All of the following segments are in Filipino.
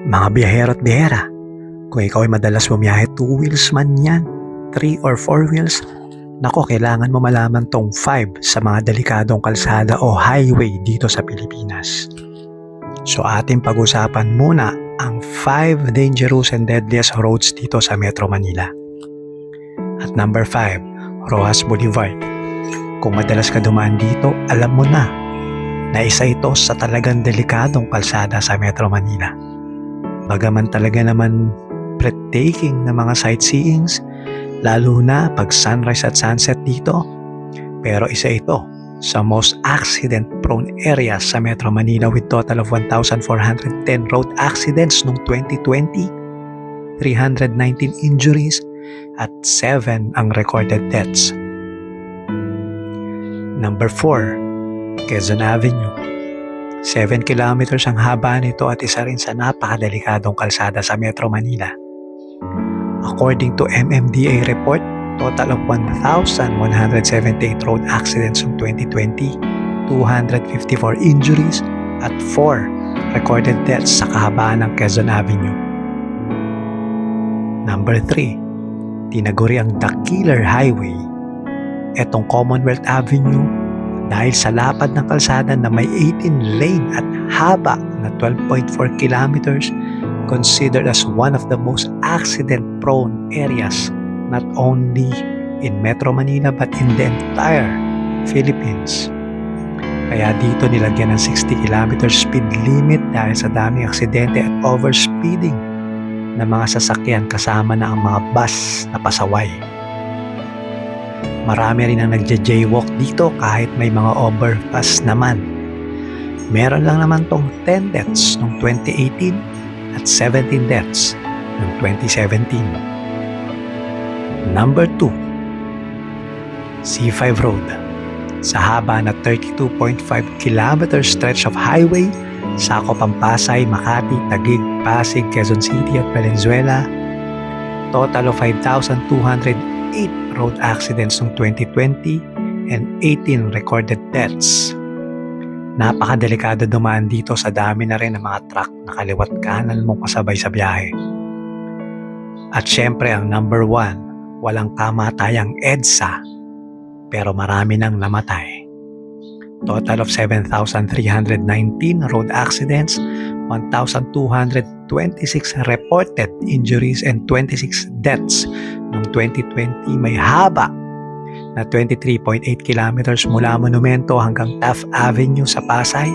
Mga biyahero at biyahera, kung ikaw ay madalas bumiyahe 2 wheels man yan, 3 or 4 wheels, nako kailangan mo malaman tong 5 sa mga delikadong kalsada o highway dito sa Pilipinas. So ating pag-usapan muna ang 5 dangerous and deadliest roads dito sa Metro Manila. At number 5, Roxas Boulevard. Kung madalas ka dumaan dito, alam mo na isa ito sa talagang delikadong kalsada sa Metro Manila. Bagaman talaga naman breathtaking na mga sightseeings, lalo na pag sunrise at sunset dito, pero isa ito sa most accident-prone areas sa Metro Manila with total of 1,410 road accidents noong 2020, 319 injuries, at 7 ang recorded deaths. Number 4, Quezon Avenue. 7 kilometers ang haba nito at isa rin sa napakadelikadong kalsada sa Metro Manila. According to MMDA report, total of 1,178 road accidents in 2020, 254 injuries, at 4 recorded deaths sa kahabaan ng Quezon Avenue. Number 3, tinaguri ang The Killer Highway. Etong Commonwealth Avenue, dahil sa lapad ng kalsada na may 18 lane at haba na 12.4 kilometers, considered as one of the most accident-prone areas not only in Metro Manila but in the entire Philippines. Kaya dito nilagyan ng 60 km speed limit dahil sa daming aksidente at overspeeding ng mga sasakyan kasama na ang mga bus na pasaway. Marami rin ang nagja-jaywalk dito kahit may mga overpass naman. Meron lang naman tong 10 deaths noong 2018 at 17 deaths noong 2017. Number 2, C5 Road. Sa haba na 32.5 km stretch of highway, sakop ang Pasay, Makati, Taguig, Pasig, Quezon City at Valenzuela. Total of 5,208 road accidents noong 2020 and 18 recorded deaths. Napakadelikado dumaan dito sa dami na rin ng mga truck na kaliwat kanan mong kasabay sa biyahe. At syempre ang number 1, walang kamatayang EDSA pero marami nang namatay. Total of 7,319 road accidents, 1,226 reported injuries and 26 deaths. Noong 2020 may haba na 23.8 kilometers mula Monumento hanggang Taft Avenue sa Pasay.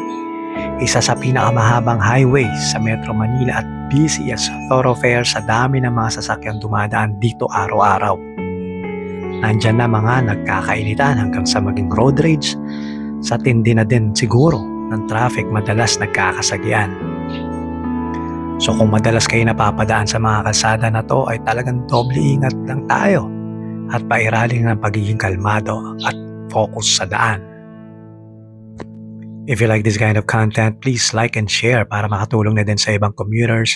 Isa sa pinakamahabang highway sa Metro Manila at busiest thoroughfare sa dami ng mga sasakyang dumadaan dito araw-araw. Nandyan na mga nagkakainitan hanggang sa maging road rage. Sa tindi na din siguro ng traffic madalas nagkakasagian. So kung madalas kayo napapadaan sa mga kalsada na to ay talagang doble ingat lang tayo at pairalin ng pagiging kalmado at focus sa daan. If you like this kind of content, please like and share para makatulong na din sa ibang commuters,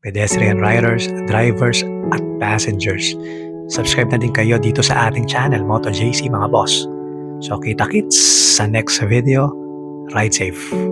pedestrian riders, drivers at passengers. Subscribe na din kayo dito sa ating channel, MotoJC mga boss. So kita-kits sa next video. Ride safe.